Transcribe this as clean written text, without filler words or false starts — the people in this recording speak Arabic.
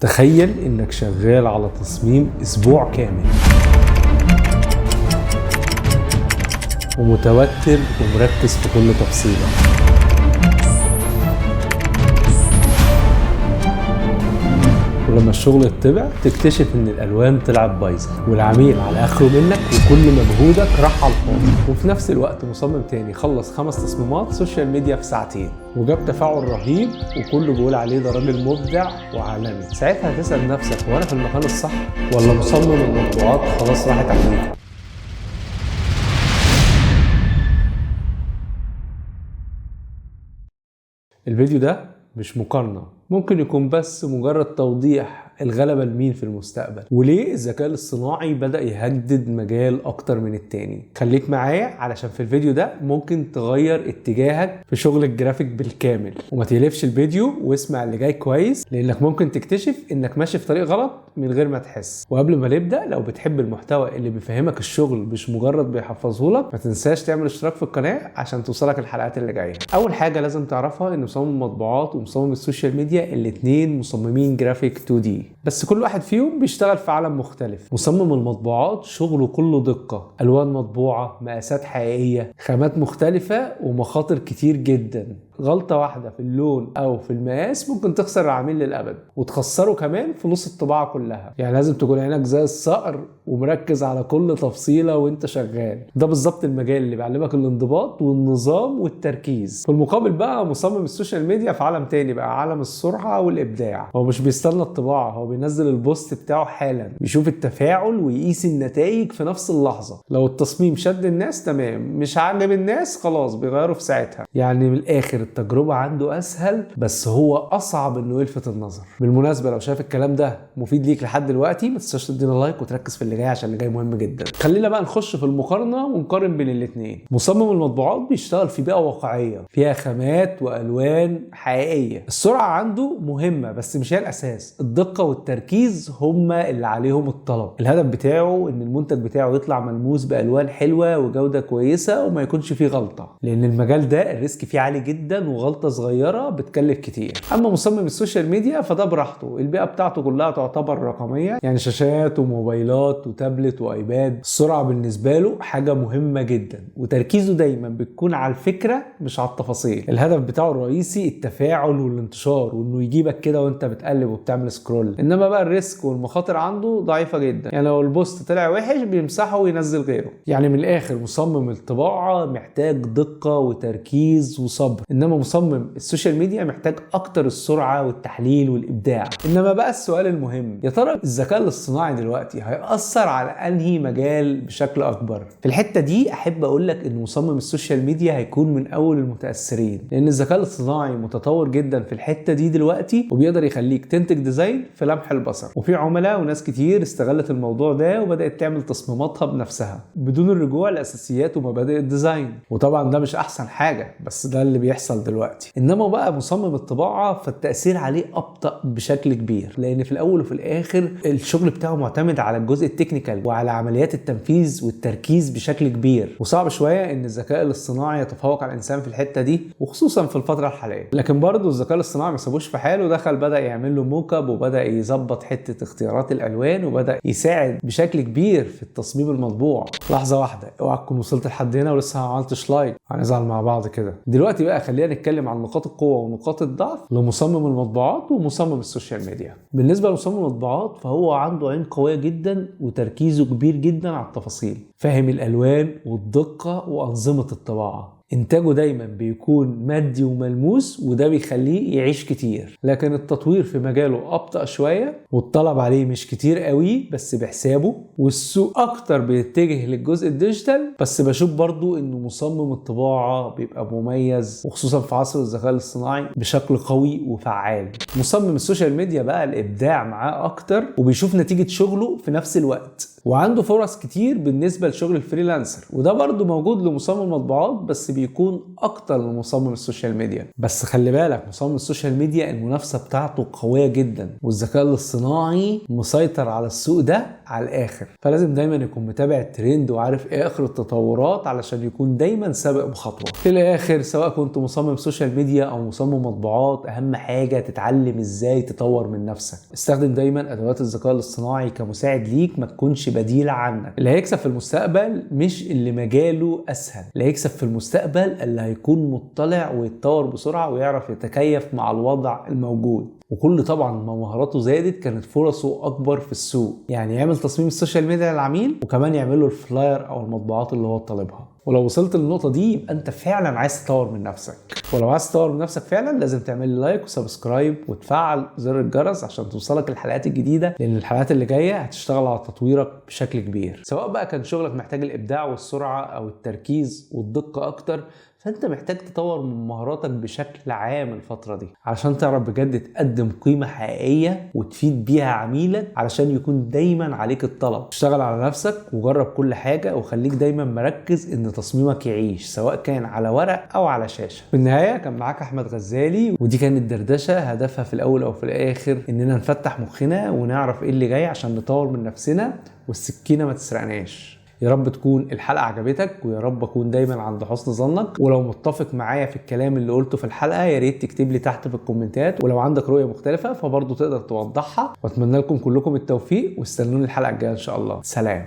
تخيل انك شغال على تصميم اسبوع كامل ومتوتر ومركز في كل تفصيلة. ولما الشغل يتبع تكتشف ان الالوان طلعت بايظه والعميل على اخره منك وكل مجهودك راح على الفاضي. وفي نفس الوقت مصمم تاني خلص 5 تصميمات سوشيال ميديا في ساعتين وجاب تفاعل رهيب وكله بيقول عليه ده راجل مبدع وعالمي. ساعتها هتسال نفسك هو انا في المكان الصح ولا مصمم المطبوعات خلاص راحت عليك؟ الفيديو ده مش مقارنة، ممكن يكون بس مجرد توضيح الغلبة لمين في المستقبل وليه الذكاء الاصطناعي بدأ يهدد مجال أكتر من التاني. خليك معايا علشان في الفيديو ده ممكن تغير اتجاهك في شغل الجرافيك بالكامل. وما تقلبش الفيديو واسمع اللي جاي كويس لأنك ممكن تكتشف إنك ماشي في طريق غلط من غير ما تحس. وقبل ما نبدأ لو بتحب المحتوى اللي بيفهمك الشغل مش مجرد بيحفظه لك ما تنساش تعمل اشتراك في القناة عشان توصلك الحلقات اللي جاية. أول حاجة لازم تعرفها إن مصمم المطبوعات ومصمم السوشيال ميديا الاتنين مصممين جرافيك 2D بس كل واحد فيهم بيشتغل في عالم مختلف. مصمم المطبوعات شغله كله دقة، ألوان مطبوعة، مقاسات حقيقية، خامات مختلفة ومخاطر كتير جدا. غلطة واحدة في اللون أو في المقاس ممكن تخسر العميل للأبد وتخسره كمان فلوس الطباعة كلها. يعني لازم تكون عينك زي الصقر ومركز على كل تفصيلة وانت شغال. ده بالظبط المجال اللي بيعلمك الانضباط والنظام والتركيز. في المقابل بقى مصمم السوشيال ميديا في عالم تاني بقى، عالم السرعة والإبداع. هو مش بيستنى الطباعة، هو بينزل البوست بتاعه حالا، بيشوف التفاعل ويقيس النتائج في نفس اللحظة. لو التصميم شد الناس تمام، مش عاجب الناس خلاص بيغيروا في ساعتها. يعني من الآخر التجربة عنده أسهل بس هو أصعب إنه يلفت النظر. بالمناسبة لو شايف الكلام ده مفيد ليك لحد دلوقتي ما تنساش تدينا لايك وتركز في اللي جاي عشان اللي جاي مهم جدا. خلينا بقى نخش في المقارنة ونقارن بين الاتنين. مصمم المطبوعات بيشتغل في بيئة واقعية فيها خامات وألوان حقيقية. السرعة عنده مهمة بس مش هي الأساس، الدقة والتركيز هما اللي عليهم الطلب. الهدف بتاعه إن المنتج بتاعه يطلع ملموس بألوان حلوة وجودة كويسة وما يكونش فيه غلطة، لأن المجال ده الريسك فيه عالي جدا وغلطة صغيرة بتكلف كتير. اما مصمم السوشيال ميديا فده براحته، البيئة بتاعته كلها تعتبر رقمية، يعني شاشات وموبايلات وتابلت وايباد. السرعة بالنسبة له حاجة مهمة جدا وتركيزه دايما بتكون على الفكرة مش على التفاصيل. الهدف بتاعه الرئيسي التفاعل والانتشار وانه يجيبك كده وانت بتقلب وبتعمل سكرول. انما بقى الريسك والمخاطر عنده ضعيفة جدا، يعني لو البوست طلع وحش بيمسحه وينزل غيره. يعني من الاخر مصمم الطباعة محتاج دقة وتركيز وصبر، انما مصمم السوشيال ميديا محتاج اكتر السرعه والتحليل والابداع. انما بقى السؤال المهم، يا ترى الذكاء الاصطناعي دلوقتي هيأثر على انهي مجال بشكل اكبر؟ في الحته دي احب اقول لك ان مصمم السوشيال ميديا هيكون من اول المتاثرين، لان الذكاء الاصطناعي متطور جدا في الحته دي دلوقتي وبيقدر يخليك تنتج ديزاين في لمح البصر. وفي عملاء وناس كتير استغلت الموضوع ده وبدات تعمل تصميماتها بنفسها بدون الرجوع لاساسيات ومبادئ الديزاين. وطبعا ده مش احسن حاجه بس ده اللي بيحصل دلوقتي. انما بقى مصمم الطباعة فالتأثير عليه أبطأ بشكل كبير، لأن في الأول وفي الآخر الشغل بتاعه معتمد على الجزء التكنيكال وعلى عمليات التنفيذ والتركيز بشكل كبير. وصعب شوية إن الذكاء الاصطناعي يتفوق على الإنسان في الحتة دي وخصوصا في الفترة الحالية. لكن برضه الذكاء الاصطناعي ما سابوش في حاله، دخل بدأ يعمل له موك اب وبدأ يظبط حتة اختيارات الألوان وبدأ يساعد بشكل كبير في التصميم المطبوع. لحظة واحدة، اوعى تكون وصلت لحد هنا ولسه ما عملتش لايك، هنزعل مع بعض كده. دلوقتي بقى خلينا نتكلم عن نقاط القوة ونقاط الضعف لمصمم المطبوعات ومصمم السوشيال ميديا. بالنسبة لمصمم المطبوعات فهو عنده عين قوية جدا وتركيزه كبير جدا على التفاصيل، فاهم الألوان والدقة وأنظمة الطباعة. إنتاجه دايما بيكون مادي وملموس وده بيخليه يعيش كتير. لكن التطوير في مجاله أبطأ شوية والطلب عليه مش كتير قوي بس بحسابه، والسوق أكتر بيتجه للجزء الديجيتال. بس بشوف برضو إنه مصمم الطباعة بيبقى مميز وخصوصا في عصر الذكاء الاصطناعي بشكل قوي وفعال. مصمم السوشيال ميديا بقى الإبداع معاه أكتر وبيشوف نتيجة شغله في نفس الوقت وعنده فرص كتير بالنسبة لشغل الفريلانسر، وده برضو موجود لمصمم مطبوعات بس بيكون اكتر من مصمم السوشيال ميديا. بس خلي بالك مصمم السوشيال ميديا المنافسة بتاعته قوية جدا، والذكاء الاصطناعي مسيطر على السوق ده على الاخر، فلازم دايما يكون متابع الترند وعارف ايه اخر التطورات علشان يكون دايما سابق بخطوة. في الاخر سواء كنت مصمم سوشيال ميديا او مصمم مطبوعات، اهم حاجة تتعلم ازاي تطور من نفسك. استخدم دايما ادوات الذكاء الاصطناعي كمساعد ليك، ما تكونش بديل عنك. اللي هيكسب في المستقبل مش اللي مجاله اسهل، اللي هيكسب في المستقبل اللي هيكون مطلع ويتطور بسرعة ويعرف يتكيف مع الوضع الموجود. وكل طبعا ما مهاراته زادت كانت فرصه اكبر في السوق. يعني يعمل تصميم السوشيال ميديا للعميل وكمان يعمل له الفلاير او المطبوعات اللي هو طالبها. ولو وصلت للنقطة دي يبقى انت فعلا عايز تطور من نفسك. ولو عايز تطور من نفسك فعلا لازم تعمل لي لايك وسبسكرايب وتفعل زر الجرس عشان توصلك الحلقات الجديدة، لان الحلقات اللي جاية هتشتغل على تطويرك بشكل كبير. سواء بقى كان شغلك محتاج الابداع والسرعة او التركيز والدقة اكتر، فانت محتاج تطور من مهاراتك بشكل عام الفترة دي علشان تعرف بجد تقدم قيمة حقيقية وتفيد بيها عميلك، علشان يكون دايما عليك الطلب. اشتغل على نفسك وجرب كل حاجة، وخليك دايما مركز ان تصميمك يعيش سواء كان على ورق او على شاشة. في النهاية كان معاك احمد غزالي، ودي كانت دردشة هدفها في الاول او في الاخر اننا نفتح مخنا ونعرف ايه اللي جاي عشان نطور من نفسنا والسكينة ما تسرقناش. يا رب تكون الحلقة عجبتك، ويا رب اكون دايما عند حسن ظنك. ولو متفق معايا في الكلام اللي قلته في الحلقة يا ريت تكتب لي تحت في الكومنتات، ولو عندك رؤية مختلفة فبرضه تقدر توضحها. واتمنى لكم كلكم التوفيق، واستنوني الحلقة الجاية ان شاء الله. سلام.